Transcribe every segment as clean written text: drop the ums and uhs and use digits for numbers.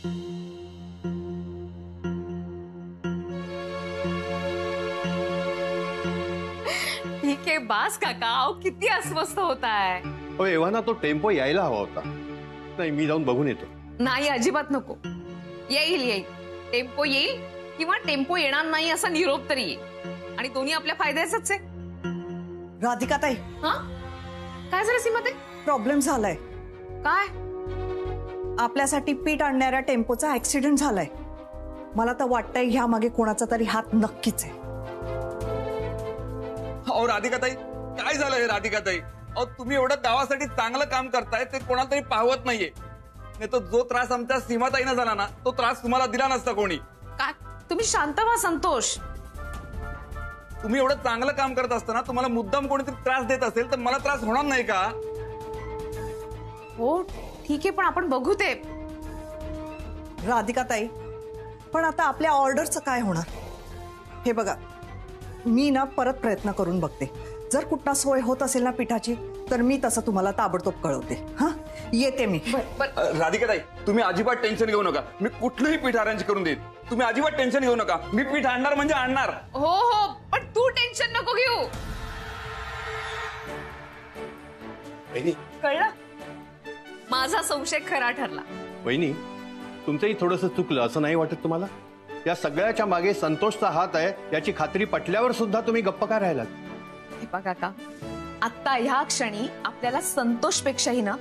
ठीक आहे बास काका, किती अस्वस्थ होताय. एव्हाना तो टेम्पो यायला हवा होता. नाही मी जाऊन बघून येतो. नाही अजिबात नको. येईल येईल, टेम्पो येईल किंवा टेम्पो येणार नाही असा निरोप तरी येईल, आणि दोन्ही आपल्या फायद्याचंच आहे. राधिका ताई, हा काय झालं सीमा ताई? प्रॉब्लेम झालाय. काय? आपल्यासाठी पीठ आणणाऱ्या टेम्पोचा ऍक्सिडेंट झालाय. मला तर वाटतंय ह्या मागे कोणाचा तरी हात नक्कीच आहे. अहो राधिकाताई, काय झालंय राधिकाताई? अहो तुम्ही एवढं गावासाठी चांगलं काम करताय ते कोणाला तरी पाहवत नाहीये. नाही तर जो त्रास आमच्या सीमाताईनं झाला ना, तो त्रास तुम्हाला दिला नसता कोणी. काय? तुम्ही शांत व्हा संतोष. तुम्ही एवढं चांगलं काम करत असताना तुम्हाला मुद्दाम कोणीतरी त्रास देत असेल तर मला त्रास होणार नाही का? हो ठीक आहे, पण आपण बघू ते. राधिका ताई, पण आता आपल्या ऑर्डरचं काय होणार? हे बघा, मी ना परत प्रयत्न करून बघते. जर कुठला सोय होत असेल ना पिठाची, तर मी तसं तुम्हाला ताबडतोब कळवते. हा, येते मी. राधिकाताई, तुम्ही अजिबात टेन्शन घेऊ नका. मी कुठलंही पीठ अरेंज करून देईन. तुम्ही अजिबात टेन्शन घेऊ नका. मी पीठ आणणार म्हणजे आणणार. हो हो, पण तू टेन्शन नको घेऊ. कळलं? माझा संशय खरा ठरला. वहिनी, तुमचंही थोडंसं चुकलं असं नाही वाटत तुम्हाला? या सगळ्याच्या मागे संतोषचा हात आहे याची खात्री पटल्यावर सुद्धा तुम्ही गप्प का राहिलात? हे पहा काका, आता ह्या क्षणी आपल्याला संतोषपेक्षाही ना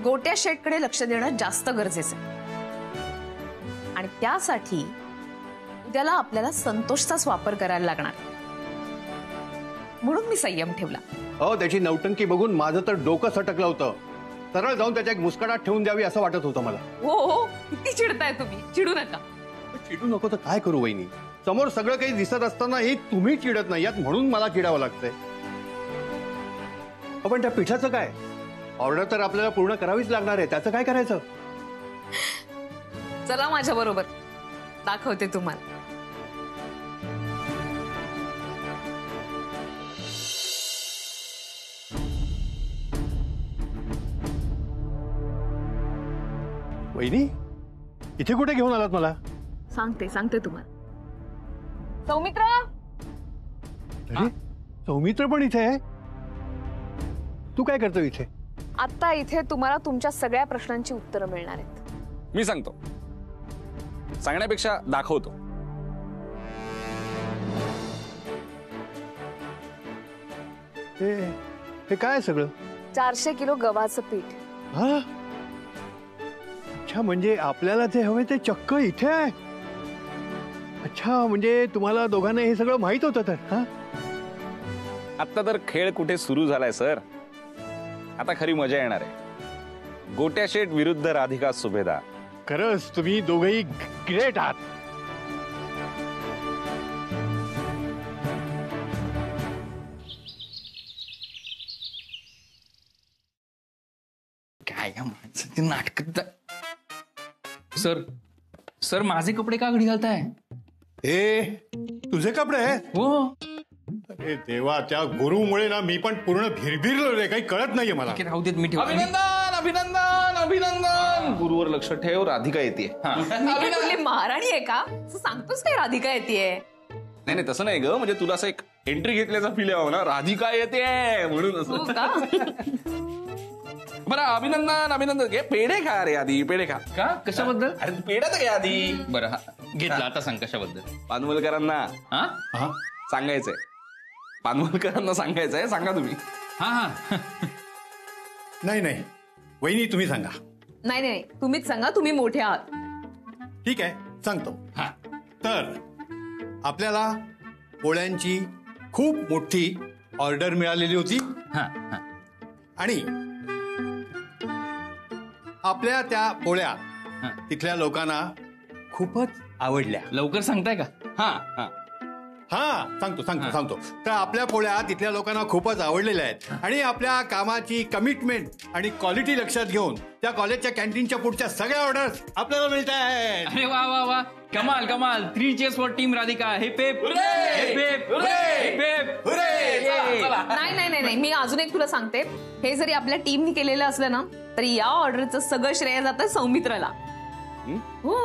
गोट्या शेटकडे लक्ष देणं जास्त गरजेचं आहे. आणि त्यासाठी उद्याला आपल्याला संतोषचाच वापर करायला लागणार, म्हणून मी संयम ठेवला. हो, त्याची नौटंकी बघून माझं तर डोकं सटकलं होतं. सरळ जाऊन त्याच्या एक मुस्कटात ठेवून द्यावी असं वाटत होतं मला. हो हो, किती चिडताय तुम्ही. चिडू नका. चिडू नको तर काय करू वहिनी? समोर सगळं काही दिसत असतानाही तुम्ही चिडत नाही यात, म्हणून मला चिडावं लागतंय. पण त्या पिठाचं काय? ऑर्डर तर आपल्याला पूर्ण करावीच लागणार आहे, त्याचं काय करायचं? चला माझ्या बरोबर, दाखवते तुम्हाला. वहिनी, इथे कुठे घेऊन आलात मला? सांगते तुम्हाला. सौमित्र. अरे, सौमित्र पण इथे आहे? तू काय करतो इथे? आता इथे तुम्हाला तुमच्या सगळ्या प्रश्नांची उत्तरं मिळणार आहेत. मी सांगतो, सांगण्यापेक्षा दाखवतो. हे काय सगळं? 400 किलो गव्हाचं पीठ. हा, अच्छा, म्हणजे आपल्याला जे हवे ते चक्क इथे आहे. अच्छा, म्हणजे तुम्हाला दोघांना हे सगळं माहित होतं तर? हा, आता तर खेळ कुठे सुरू झालाय सर. आता खरी मजा येणार आहे. गोट्या शेठ विरुद्ध राधिका सुभेदार. खरंच तुम्ही दोघेही ग्रेट आहात. काय माणसाची नाटक. सर सर, माझे कपडे का घडी घालताय? तुझे कपडे? हो. अरे देवा, त्या गुरुमुळे ना मी पण पूर्ण भिरभिरलो रे. काही कळत नाहीये मला. राहू देत, मी ठेवतो. अभिनंदन अभिनंदन अभिनंदन. गुरुवर लक्ष ठेव, राधिका येते. महाराणी आहे का? सांगतोस काय राधिका येते? नाही नाही, तसं नाही ग. म्हणजे तुला असं एक एंट्री घेतल्याचा फील यावं ना, राधिका येते म्हणून असं. बरं, अभिनंदन अभिनंदन. घे पेढे खा रे आधी. पेढे खा. का? कशाबद्दल? अरे पेढे तर घे आधी. बरं, घेतला. आता सांग कशाबद्दल. पानवलकरांना हा सांगायचंय. पानवलकरांना सांगायचंय. सांगा तुम्ही. हा. नाही नाही, वहिनी तुम्ही सांगा. नाही नाही, तुम्हीच सांगा. तुम्ही मोठे आहात. ठीक आहे, सांगतो. हा. तर आपल्याला पोळ्यांची खूप मोठी ऑर्डर मिळालेली होती. आणि आपल्या त्या पोळ्या तिथल्या लोकांना खूपच आवडल्या. लवकर सांगताय का? हा, सांगतो. तर आपल्या पोळ्या तिथल्या लोकांना खूपच आवडलेल्या आहेत. आणि आपल्या कामाची कमिटमेंट आणि क्वालिटी लक्षात घेऊन त्या कॉलेजच्या कॅन्टीनच्या पुढच्या सगळ्या ऑर्डर्स आपल्याला मिळत आहेत. अरे वा वा वा, कमाल कमाल. 3 cheers फॉर टीम राधिका. हे पेप. नाही, मी अजून एक तुला सांगते. हे जरी आपल्या टीमनी केलेलं असलं ना, तरी या ऑर्डरचं सगळं श्रेय जातं सौमित्रला. हो,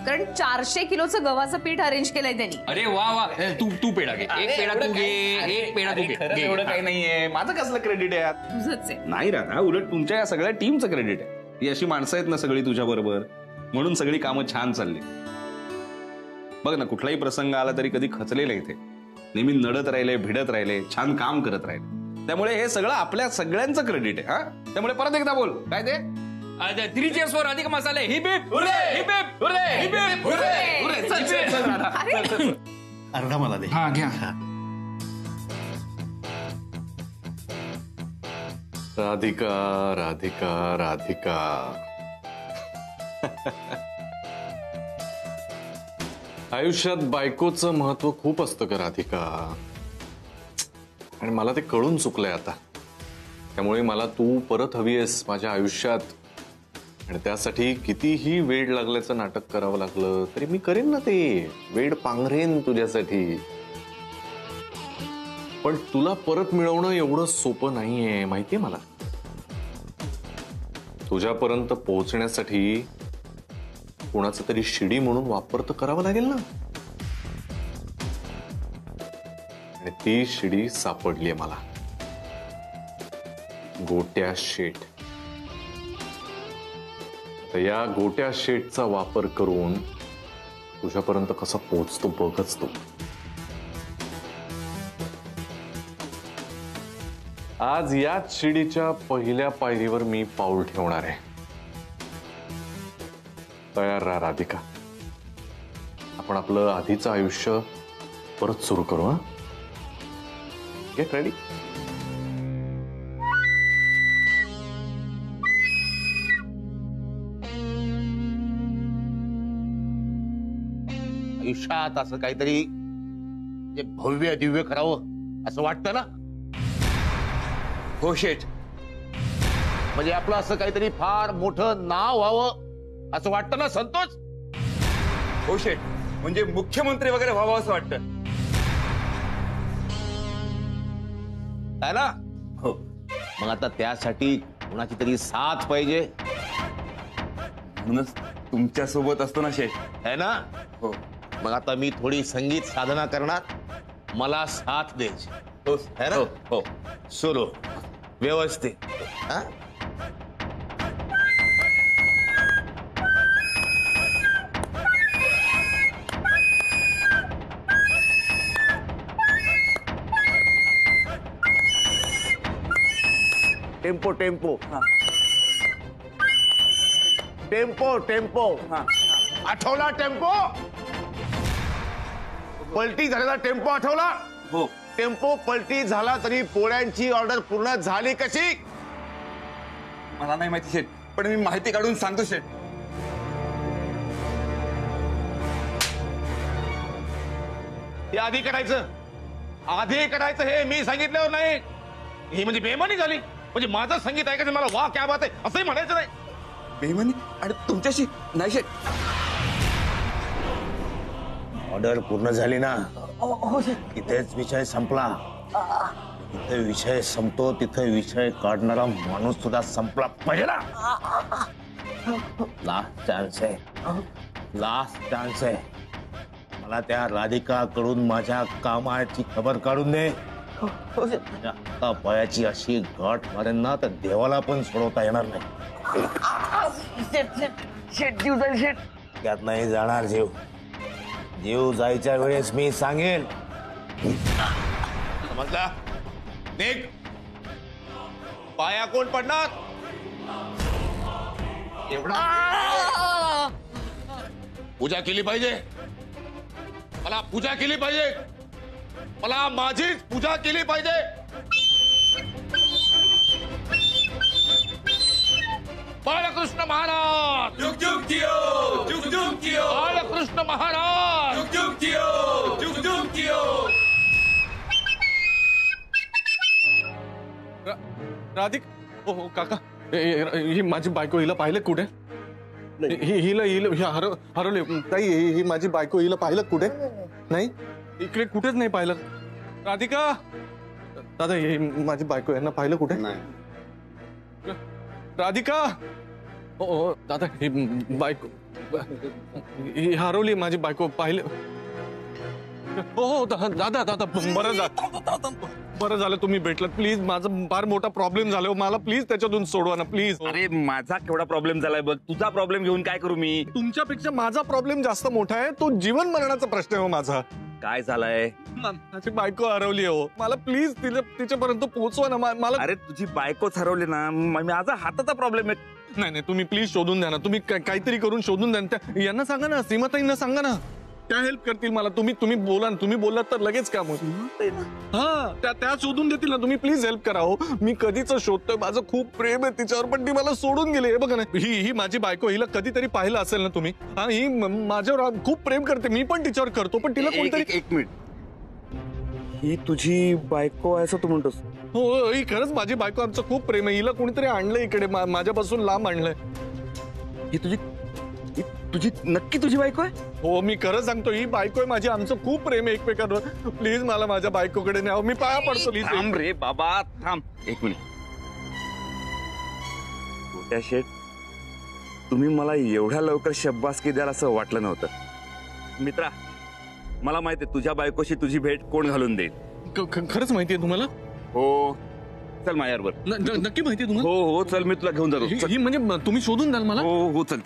कारण 400 किलोचं गव्हाचं पीठ अरेंज केलंय त्यांनी. अरे वा वा, तू पेढा घे, एक पेढा तू घे, एक पेढा तू घे. एवढं काही नाहीये, माझं कसलं क्रेडिट आहे यात? तुझंच आहे. नाही राधा, उलट तुमच्या या सगळ्या टीमचं क्रेडिट आहे. ही अशी माणसं आहेत ना सगळी तुझ्या बरोबर, म्हणून सगळी कामं छान चालली. बघ ना, कुठलाही प्रसंग आला तरी कधी खचलेलं इथे, नेहमी नडत राहिले, भिडत राहिले, छान काम करत राहिले. त्यामुळे हे सगळं आपल्या सगळ्यांचं क्रेडिट आहे. हा, त्यामुळे परत एकदा बोल, काय ते 3 cheers for अधिक मसाले. Heap heap hurray! Heap heap hurray! Heap heap hurray! Hurray! चल, चल, चल, राधा. अरे! चल, चल, चल. अर्धा मला दे. हा घ्या. राधिका राधिका राधिका आयुष्यात बायकोचं महत्व खूप असतं का राधिका, आणि मला ते कळून चुकलंय आता. त्यामुळे मला तू परत हवी आहेस माझ्या आयुष्यात, आणि त्यासाठी कितीही वेळ लागल्याचं नाटक करावं लागलं तरी मी करेन ना ते. वेळ पांघरेन तुझ्यासाठी. पण तुला परत मिळवणं एवढं सोपं नाहीये माहितीये मला. तुझ्यापर्यंत पोहोचण्यासाठी कोणाचं तरी शिडी म्हणून वापर तर करावा लागेल ना. आणि ती शिडी सापडलीये मला. गोट्या शेठ. तर या गोट्या शेठचा वापर करून तुझ्यापर्यंत कसा पोहोचतो बघच तू. आज याच शिडीच्या पहिल्या पायरीवर मी पाऊल ठेवणार आहे. तयार राहा राधिका. आपण आपलं आधीचं आयुष्य परत सुरू करू. हा, गेट रेडी. आयुष्यात असं काहीतरी जे भव्य दिव्य करावं असं वाटतं ना. हो शेठ. म्हणजे आपलं असं काहीतरी फार मोठं नाव व्हावं असं वाटतं ना संतोष. हो शेठ, म्हणजे मुख्यमंत्री वगैरे व्हावं असं वाटतं. आहे ना. हो. मग आता त्यासाठी कुणाची तरी साथ पाहिजे. म्हणूनच तुमच्या सोबत असतो ना शेठ. है ना. हो मग आता मी थोडी संगीत साधना करणार, मला साथ द्यायची. हो है ना. हो, हो. सुरू व्यवस्थित. हा? Tempo tempo tempo tempo. आठवला टेम्पो. पलटी झालेला टेम्पो आठवला. हो. टेम्पो पलटी झाला तरी पोळ्यांची ऑर्डर पूर्ण झाली कशी. मला नाही माहिती शेठ, पण मी माहिती काढून सांगतो शेठ. हे आधी करायचं. आधी करायचं हे मी सांगितल्यावर नाही. ही म्हणजे बेमानी झाली. म्हणजे माझं संगीत ऐकायचं मला वा क्या बात आहे असंही म्हणायचं नाही. बेमानी आणि तुमच्याशी नाही शेठ. ऑर्डर पूर्ण झाली ना, तिथेच विषय संपला. जिथे विषय संपतो तिथे विषय काढणारा माणूस सुद्धा संपला पाहिजे ना. लास्ट चान्स आहे. लास्ट चान्स आहे. मला त्या राधिकाकडून माझ्या कामाची खबर काढून दे. आता पायाची अशी गाठ मारेन ना तर देवाला पण सोडवता येणार नाही. त्यात नाही जाणार जीव. जीव जायच्या वेळेस मी सांगेन. समजला. निघ. पाया कोण पडणार. एवढा पूजा केली पाहिजे. मला पूजा केली पाहिजे. मला माझीच पूजा केली पाहिजे. बाळकृष्ण महाराज जुग जुग जियो, जुग जुग जियो, बाळकृष्ण महाराज जुग जुग जियो, जुग जुग जियो. राधिक. हो हो काका, ही माझी बायको. हिला पाहिलं कुठे. हिला हिला हरवले ताई. ही माझी बायको. हिला पाहिलं कुठे. नाही इकडे कुठेच नाही पाहिलं. राधिका दादा, ही माझी बायको. यांना पाहिलं कुठे. राधिका ओ दादा ही बायको ही हरवली माझी बायको पाहिले. हो दादा दादा बरं झालं तुम्ही भेटलात. प्लीज माझं फार मोठा प्रॉब्लेम झाला, मला प्लीज त्याच्यातून सोडवा ना प्लीज. अरे माझा केवढा प्रॉब्लेम झालाय बघ, तुझा प्रॉब्लेम घेऊन काय करू मी? तुमच्यापेक्षा माझा प्रॉब्लेम जास्त मोठा आहे, तो जीवन मरणाचा प्रश्न आहे हो माझा. काय झालंय? माझी बायको हरवली हो, मला प्लीज तिच्यापर्यंत पोहोचवा ना मला. अरे तुझी बायकोच हरवली ना, माझा हाताचा प्रॉब्लेम आहे. नाही तुम्ही प्लीज शोधून द्या ना, तुम्ही काहीतरी करून शोधून द्या ना. यांना सांगा ना, सीमाताईंना सांगा ना, त्या हेल्प करतील मला. तुम्ही बोला ना, तुम्ही बोललात तर लगेच काम होईल. हा त्या शोधून देतील ना. तुम्ही प्लीज हेल्प करा हो. मी कधीच शोधतोय, माझं खूप प्रेम आहे तिच्यावर, पण ती मला सोडून गेली. हे बघा ना, ही माझी बायको, हिला कधीतरी पाहिलं असेल ना तुम्ही. हा ही माझ्यावर खूप प्रेम करते, मी पण तिच्यावर करतो, पण तिला कोणतरी. एक मिनिट, ही तुझी बायको आहे असं तू म्हणतोस? हो ही खरंच माझी बायको, आमचं खूप प्रेम आहे. हिला कोणीतरी आणलंय इकडे, माझ्यापासून लांब आणलंय. ही तुझी नक्की तुझी बायको आहे? हो मी खरं सांगतो, ही बायको आहे माझी, आमचं खूप प्रेम आहे एकमेकांवर. प्लीज मला माझ्या बायकोकडे न्यावं, मी पाया पडतो. थांब रे बाबा थांब एक मिनिट. गोट्या शेठ, तुम्ही मला एवढ्या लवकर शब्बासकी द्याल असं वाटलं नव्हतं. मित्रा, मला माहिती आहे तुझ्या बायकोशी तुझी भेट कोण घालून देईल. खरंच माहितीये तुम्हाला? हो चल माझ्यावर. नक्की माहितीये तुम्हाला? हो चल मी तुला घेऊन जातो. ही म्हणजे तुम्ही शोधून द्याल मला? हो चल.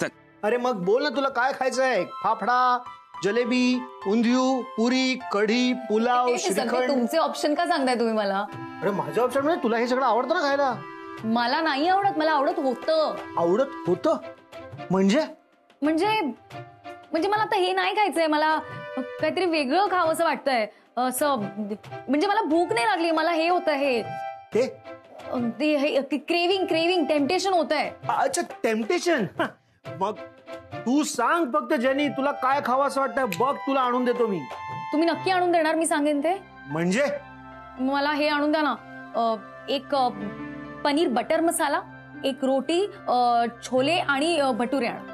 अरे मग बोल ना, तुला काय खायचंय? फाफडा, जलेबी, उंधियू, पुरी, कढी, पुलाव, श्रीखंड. तुमचे ऑप्शन का सांगताय तुम्ही मला? अरे माझ्या ऑप्शन म्हणजे तुला हे सगळं आवडतं ना खायला? मला नाही आवडत, मला आवडत होतं. आवडत होतं म्हणजे मला आता हे नाही खायचंय, मला काहीतरी वेगळं खावं असं वाटतंय. असं म्हणजे मला भूक नाही लागली, मला हे होतं, हे क्रेविंग टेम्पटेशन होत आहे. अच्छा टेम्पटेशन. मग तू सांग फक्त जेनी, तुला काय खावं असं वाटतंय बघ, तुला आणून देतो मी. तुम्ही नक्की आणून देणार? मी सांगेन ते. म्हणजे मला हे आणून द्या ना, एक पनीर बटर मसाला, एक रोटी, छोले आणि भटुरे आणा.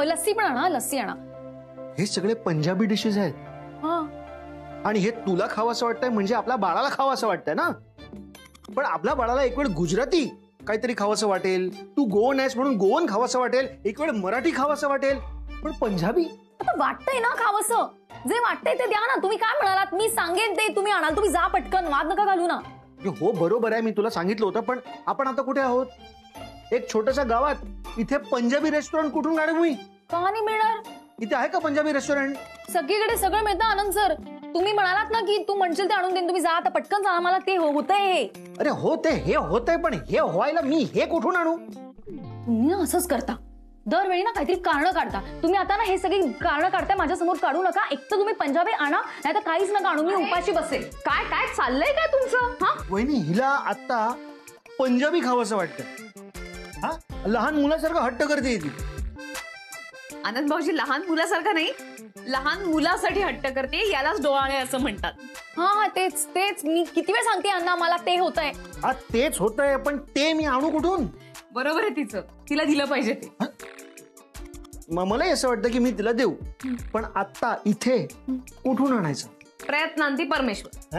लस्सी पण आणा, लस्सी आणा. हे सगळे पंजाबी डिशेस आहेत. हा, आणि हे तुला खावं असं वाटतंय म्हणजे आपल्या बाळाला खावं असं वाटतंय ना. पण आपल्या बाळाला एक वेळ गुजराती काहीतरी खावंसं वाटेल, तू गोवन आहेस म्हणून गोवन खावंसं वाटेल, एक वेळ मराठी खावंसं वाटेल, पण पंजाबी आता वाटतंय ना खावंसं. जे वाटतंय ते द्या ना. तुम्ही काय म्हणालात? मी सांगेन ते तुम्ही आणाल. तुम्ही जा पटकन, वाद नका घालू ना. हो बरोबर आहे, मी तुला सांगितलं होतं, पण आपण आता कुठे आहोत? एक छोट्याशा गावात. इथे पंजाबी रेस्टॉरंट कुठून काढू मी? का नाही मिळणार? इथे आहे का पंजाबी रेस्टॉरंट? सगळीकडे सगळं मिळतं आनंद सर. तुम्ही म्हणालात ना की तू म्हणशील ते आणून देईन, तुम्ही जा आता पटकन जा. मला ते होतंय हे. अरे होते हे होतंय, पण हे व्हायला मी हे कुठून आणू? तुम्ही ना असंच करता, दरवेळी ना काहीतरी कारण काढता. तुम्ही आता ना हे सगळी कारण काढताय, माझ्यासमोर काढू नका. एक तर तुम्ही पंजाबी आणा, नाही तर काहीच नका आणू. मी उपाशी बसेल. काय काय चाललंय काय तुमचं? हा वहिनी, हिला आता पंजाबी खावंसं वाटतं. हा लहान मुलासारखं हट्ट करते ती. आनंद भाऊजी लहान मुलासारखं नाही, लहान मुलासाठी हट्ट करते, यालाच डोळाणे असं म्हणतात. हा तेच मी किती वेळ सांगते अण्णा, मला ते होतंय. हा तेच होतंय, पण ते मी आणू कुठून? बरोबर आहे तिचं, तिला दिलं पाहिजे ते. मलाही असं वाटतं की मी तिला देऊ, पण आता इथे कुठून आणायचं? प्रयत्नांती परमेश्वर.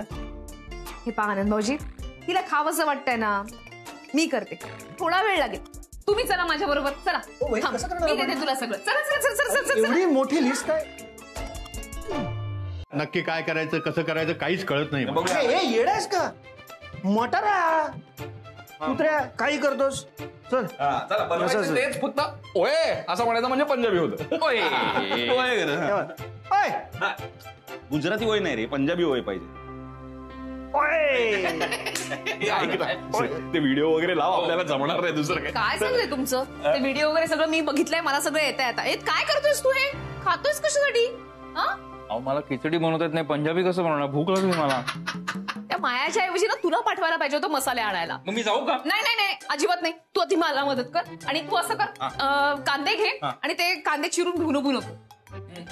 हे पहा आनंद भाऊजी, तिला खावंसं वाटतंय ना, मी करते. थोडा वेळ लागेल, तुम्ही चला माझ्या बरोबर. चला मी देते तुला सगळं. चला. एवढी मोठी लिस्ट आहे. नक्की काय करायचं, कसं करायचं काहीच कळत नाही. हे येडायस का मटारा? कुत्र्या काही करतोस? चल तेच फक्त ओय असं म्हणायचं म्हणजे पंजाबी होतं. गुजराती वय नाही रे, पंजाबी वय पाहिजे. ते व्हिडिओ वगैरे लाव, आपल्याला जमणार नाही दुसरं काय चाललंय तुमचं? ते व्हिडिओ वगैरे सगळं मी बघितलंय, मला सगळं येतंय आता. काय करतोयस तू? हे खातोयस कशासाठी? मला खिचडी बनवता येत नाही, पंजाबी कसं बनवणार? भूक लागली मला. त्या मायाच्या ऐवजी ना तुला पाठवायला पाहिजे होतं मसाले आणायला. मग मी जाऊ का? नाही अजिबात नाही. तू आधी मला मदत कर आणि तू असं कर, कांदे घे आणि ते कांदे चिरून भुनू नको.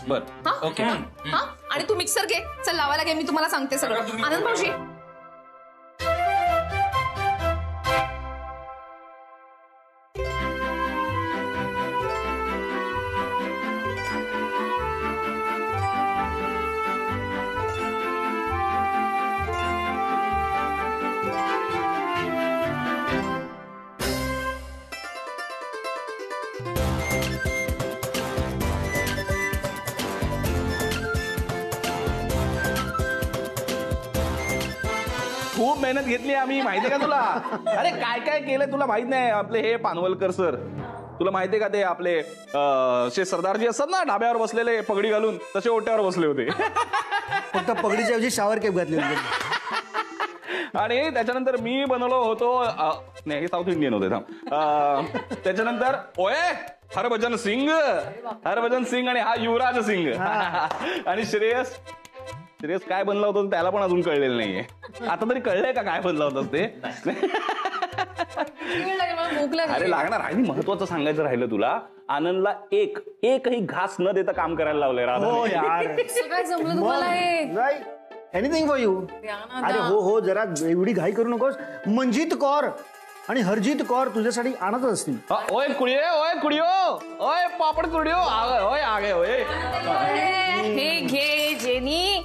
बर ओके. हा आणि तू मिक्सर घे. चल लावायला घे, मी तुम्हाला सांगते सगळं. आनंद भाऊजी खूप मेहनत घेतली आम्ही, माहितीये का तुला? अरे काय काय केलंय तुला माहित नाही. आपले हे पानवलकर सर, तुला माहितीये का ते आपले सरदारजी असतात ना ढाब्यावर बसलेले पगडी घालून, तसे ओट्यावर बसले होते. फक्त पगडीच्या ऐवजी शावर केप घातली होती. आणि त्याच्यानंतर मी बनवलो होतो, नाही हे साऊथ इंडियन होते थांब. त्याच्यानंतर ओए हरभजन सिंग आणि हा युवराज सिंग. आणि श्रेयस काय बनला होतं त्याला पण अजून कळलेलं नाहीये. आता तरी कळलंय का काय बनला होतं ते? अरे लागणार. आणि महत्वाचं सांगायचं राहिलं तुला, आनंदला एकही घास न देता काम करायला लावलंय राधा. काय जमलं तुम्हाला हे? Anything for you. अरे हो जरा एवढी घाई करू नकोस. मंजित कौर आणि हरजीत कौर तुझ्यासाठी आणतच असतील. ओए कुडियो ओए पापड कुडियो आगे ओए. हे घे जेनी,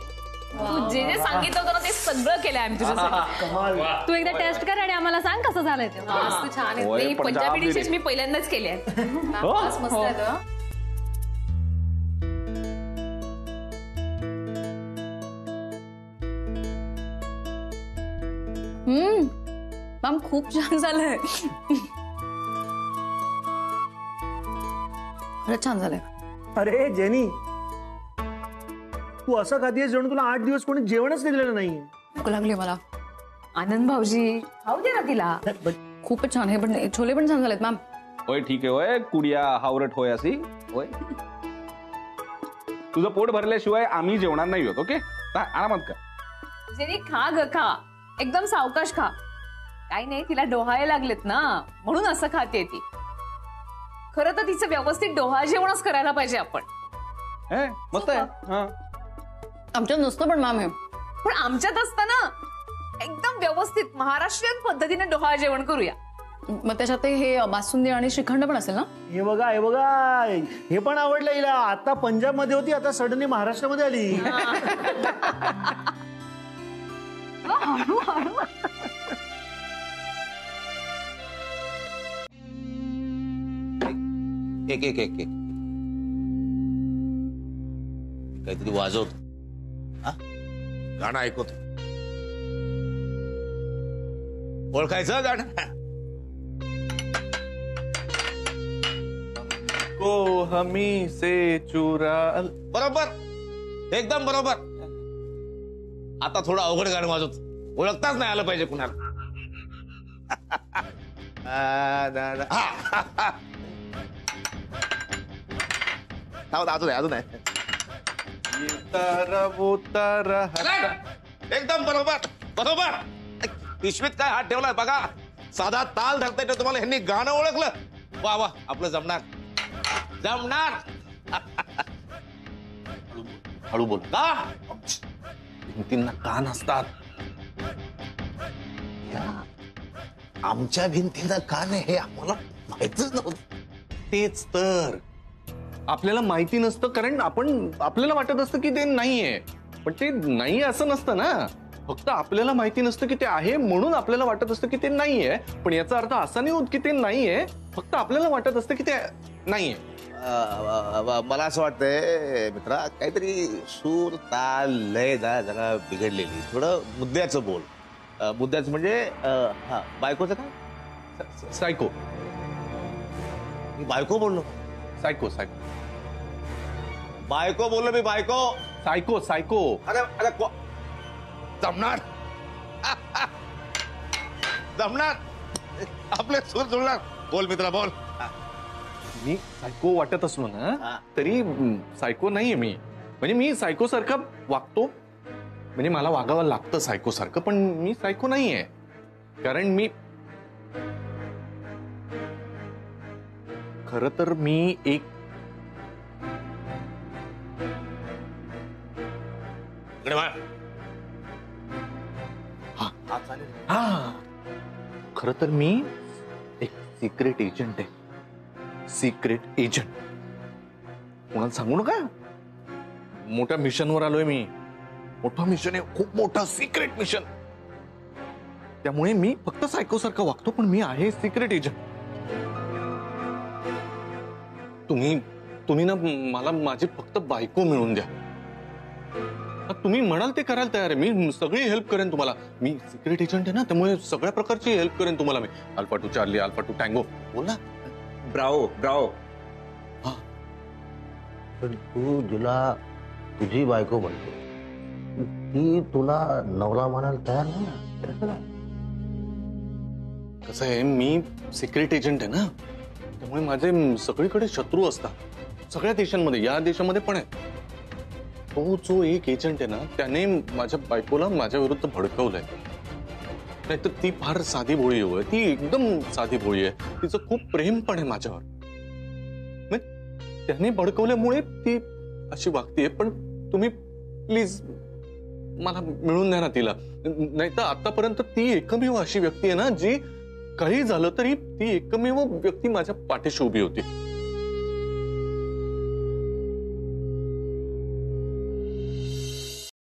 तू जे जे सांगितलं होतं ना ते सगळं केलंय आम्ही तुझ्यासाठी. कमाल. तू एकदा टेस्ट कर आणि आम्हाला सांग कसं झालंय ते. मस्त छान आहे. होय, मी पण पंजाबी जाम डिशेस मी पहिल्यांदाच केले आहेत. मस्त आहे. मॅम खूप छान झालंय. खरंच छान झालंय. अरे जेनी, तू असं खातीयस जणू तुला 8 दिवस कोणी जेवणच दिलेलं नाही. भूक लागली मला. आनंद भाऊजी खाऊ दे ना तिला. खूपच छान. हे पण छोले पण छान झालेत मॅम. होय ठीक आहे. होय कुडिया हावरट होय अशी होय. तुझं पोट भरल्याशिवाय आम्ही जेवणार नाही होत. ओके आरामात का. जेनी खा ग खा, एकदम सावकाश खा. काही नाही, तिला डोहाळे लागलेत ना म्हणून असं खाते ती. खरं तर तिचं व्यवस्थित डोहा जेवणच करायला पाहिजे आपण. मस्त आहे. आमच्यात नसतं पण मॅम हे. पण आमच्यात असताना एकदम व्यवस्थित महाराष्ट्रीयन पद्धतीने डोहाळे जेवण करूया. मग त्याच्यात हे बासुंदी आणि श्रीखंड पण असेल ना? हे बघा हे पण आवडलं हिला. आता पंजाब मध्ये होती, आता सडनली महाराष्ट्रामध्ये आली. एक काहीतरी वाजवत, गाणं ऐकवत. ओळखायचं गाणं? को हमी से चुरा. बरोबर, एकदम बरोबर. आता थोडं अवघड गाणं वाजवत, ओळखताच नाही आलं पाहिजे कुणाला. अजून आहे. एकदम बरोबर बरोबर. पिशवीत काय हात ठेवलाय बघा. साधा ताल धरता येतो तुम्हाला. ह्यांनी गाणं ओळखलं. वा वा, आपलं जमणार. हळू बोल का. भिंतींना कान असतात. आमच्या भिंतींना कान आहे हे आम्हाला माहितच नव्हतं. तेच तर आपल्याला माहिती नसतं, कारण आपल्याला वाटत असतं की ते नाहीये, पण ते नाही असं नसतं ना. फक्त आपल्याला माहिती नसतं की ते आहे म्हणून आपल्याला वाटत असतं की ते नाहीये. पण याचा अर्थ असा नाही होत की ते नाहीये, फक्त आपल्याला वाटत असतं की ते नाहीये. मला असं वाटतंय मित्रा, काहीतरी सूर ताल लय जरा बिघडलेली. थोडं मुद्द्याचं बोल. मुद्द्याचं म्हणजे बायकोचं काय? सायको. मी बायको बोललो. सायको बायको बोललो मी. बायको सायको. अरे जमणार आपले सूर जुळणार. बोल मित्रा बोल. मी सायको वाटत असलो ना तरी सायको नाहीये मी. म्हणजे मी सायको सारखा वागतो, म्हणजे मला वागावं लागतं सायको सारखं, पण मी सायको नाहीये. कारण मी खरं तर मी एक खरं तर मी एक सिक्रेट एजंट आहे. Secret agent. कोणाला सांगू नका. मोठ्या मिशनवर आलोय मी. मोठा मिशन आहे, खूप मोठा सिक्रेट मिशन. त्यामुळे मी फक्त सायको सारखं वागतो, पण मी आहे सिक्रेट एजंट. तुम्ही ना मला माझी फक्त बायको मिळून द्या. तुम्ही म्हणाल ते करायला तयार आहे. मी सगळी हेल्प करेन तुम्हाला. मी सिक्रेट एजंट आहे ना, त्यामुळे सगळ्या प्रकारची हेल्प करेन तुम्हाला मी. Alpha 2 Charlie, alpha 2 tango. बोल ना. Bravo bravo. पण तू जिला तुझी बायको म्हणतो ती तुला नवरा म्हणायला तयार नाही ना. कसं आहे, मी सिक्रेट एजंट आहे ना, त्यामुळे माझे सगळीकडे शत्रू असतात. सगळ्या देशांमध्ये, या देशामध्ये पण आहे. तो जो एक एजंट आहे ना, त्याने माझ्या बायकोला माझ्या विरुद्ध भडकवलंय. नाहीतर ती फार साधी भोळी आहे. ती एकदम साधी भोळी आहे. तिचं खूप प्रेम पण आहे माझ्यावर. त्याने भडकवल्यामुळे ती अशी वागतेय. पण तुम्ही प्लीज मला मिळून द्या ना तिला. नाहीतर आतापर्यंत ती एकमेव अशी व्यक्ती आहे ना, जी काही झालं तरी ती एकमेव व्यक्ती माझ्या पाठीशी उभी होती.